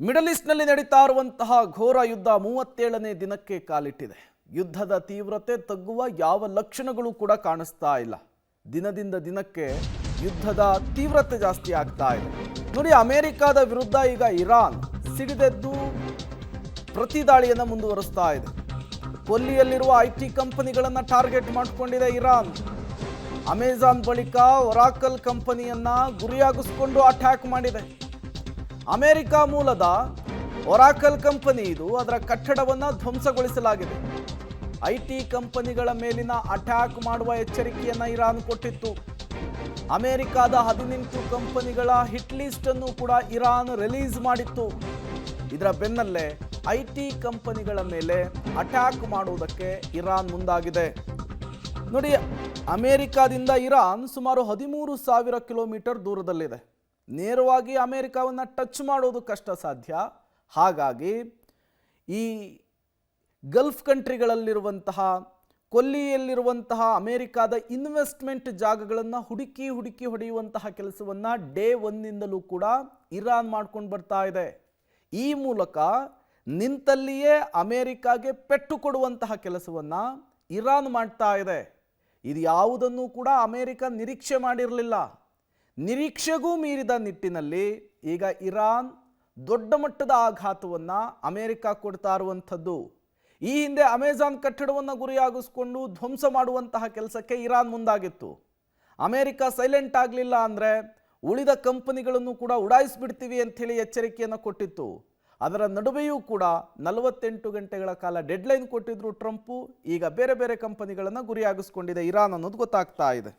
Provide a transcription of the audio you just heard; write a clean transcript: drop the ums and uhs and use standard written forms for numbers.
Middle ಈಸ್ಟ್ನಲ್ಲಿ ನಡೀತಾ ಇರುವಂತಹ ಘೋರ ಯುದ್ಧ 37ನೇ ದಿನಕ್ಕೆ ಕಾಲಿಟ್ಟಿದೆ. ಯುದ್ಧದ ತೀವ್ರತೆ ತಗ್ಗುವ ಯಾವ ಲಕ್ಷಣಗಳು ಕೂಡ ಕಾಣಿಸ್ತಾ ಇಲ್ಲ. ದಿನದಿಂದ ದಿನಕ್ಕೆ ಯುದ್ಧದ ತೀವ್ರತೆ ಜಾಸ್ತಿ ಆಗ್ತಾ ಇದೆ. ನೋಡಿ, ಅಮೆರಿಕದ ವಿರುದ್ಧ ಈಗ ಇರಾನ್ ಸಿಡಿದೆದ್ದು ಪ್ರತಿದಾಳಿಯನ್ನು ಮುಂದುವರಿಸ್ತಾ ಇದೆ. ಕೊಲ್ಲಿಯಲ್ಲಿರುವ ಐಟಿ ಕಂಪನಿಗಳನ್ನು ಟಾರ್ಗೆಟ್ ಮಾಡಿಕೊಂಡಿದೆ ಇರಾನ್. ಅಮೆಜಾನ್ ಬಳಿಕ ಒರಾಕಲ್ ಕಂಪನಿಯನ್ನ ಗುರಿಯಾಗಿಸಿಕೊಂಡು ಅಟ್ಯಾಕ್ ಮಾಡಿದೆ. ಅಮೆರಿಕ ಮೂಲದ ಒರಾಕಲ್ ಕಂಪನಿ ಇದು. ಅದರ ಕಟ್ಟಡವನ್ನು ಧ್ವಂಸಗೊಳಿಸಲಾಗಿದೆ. ಐಟಿ ಕಂಪನಿಗಳ ಮೇಲಿನ ಅಟ್ಯಾಕ್ ಮಾಡುವ ಎಚ್ಚರಿಕೆಯನ್ನು ಇರಾನ್ ಕೊಟ್ಟಿತ್ತು. ಅಮೆರಿಕದ 18 ಕಂಪನಿಗಳ ಹಿಟ್ ಲಿಸ್ಟ್ ಅನ್ನು ಕೂಡ ಇರಾನ್ ರಿಲೀಸ್ ಮಾಡಿತ್ತು. ಇದರ ಬೆನ್ನಲ್ಲೇ ಐಟಿ ಕಂಪನಿಗಳ ಮೇಲೆ ಅಟ್ಯಾಕ್ ಮಾಡುವುದಕ್ಕೆ ಇರಾನ್ ಮುಂದಾಗಿದೆ. ನೋಡಿ, ಅಮೆರಿಕದಿಂದ ಇರಾನ್ ಸುಮಾರು 13,000 ಕಿಲೋಮೀಟರ್ ದೂರದಲ್ಲಿದೆ. ನೇರವಾಗಿ ಅಮೆರಿಕವನ್ನು ಟಚ್ ಮಾಡೋದು ಕಷ್ಟ ಸಾಧ್ಯ. ಹಾಗಾಗಿ ಈ ಗಲ್ಫ್ ಕಂಟ್ರಿಗಳಲ್ಲಿರುವಂತಹ ಕೊಲ್ಲಿಯಲ್ಲಿರುವಂತಹ ಅಮೆರಿಕದ ಇನ್ವೆಸ್ಟ್ಮೆಂಟ್ ಜಾಗಗಳನ್ನು ಹುಡುಕಿ ಹೊಡೆಯುವಂತಹ ಕೆಲಸವನ್ನು ಡೇ 1ನಿಂದಲೂ ಕೂಡ ಇರಾನ್ ಮಾಡ್ಕೊಂಡು ಬರ್ತಾ ಇದೆ. ಈ ಮೂಲಕ ನಿಂತಲ್ಲಿಯೇ ಅಮೆರಿಕಾಗೆ ಪೆಟ್ಟು ಕೊಡುವಂತಹ ಕೆಲಸವನ್ನು ಇರಾನ್ ಮಾಡ್ತಾ ಇದೆ. ಇದು ಯಾವುದನ್ನು ಕೂಡ ಅಮೆರಿಕ ನಿರೀಕ್ಷೆ ಮಾಡಿರಲಿಲ್ಲ. ನಿರೀಕ್ಷೆಗೂ ಮೀರಿದ ನಿಟ್ಟಿನಲ್ಲಿ ಈಗ ಇರಾನ್ ದೊಡ್ಡ ಮಟ್ಟದ ಆಘಾತವನ್ನು ಅಮೆರಿಕ ಕೊಡ್ತಾ ಇರುವಂಥದ್ದು. ಈ ಹಿಂದೆ ಅಮೆಜಾನ್ ಕಟ್ಟಡವನ್ನು ಗುರಿಯಾಗಿಸ್ಕೊಂಡು ಧ್ವಂಸ ಮಾಡುವಂತಹ ಕೆಲಸಕ್ಕೆ ಇರಾನ್ ಮುಂದಾಗಿತ್ತು. ಅಮೆರಿಕ ಸೈಲೆಂಟ್ ಆಗಲಿಲ್ಲ ಅಂದರೆ ಉಳಿದ ಕಂಪನಿಗಳನ್ನು ಕೂಡ ಉಡಾಯಿಸಿಬಿಡ್ತೀವಿ ಅಂಥೇಳಿ ಎಚ್ಚರಿಕೆಯನ್ನು ಕೊಟ್ಟಿತ್ತು. ಅದರ ನಡುವೆಯೂ ಕೂಡ 48 ಗಂಟೆಗಳ ಕಾಲ ಡೆಡ್ಲೈನ್ ಕೊಟ್ಟಿದ್ರು ಟ್ರಂಪು. ಈಗ ಬೇರೆ ಬೇರೆ ಕಂಪನಿಗಳನ್ನು ಗುರಿಯಾಗಿಸ್ಕೊಂಡಿದೆ ಇರಾನ್ ಅನ್ನೋದು ಗೊತ್ತಾಗ್ತಾ ಇದೆ.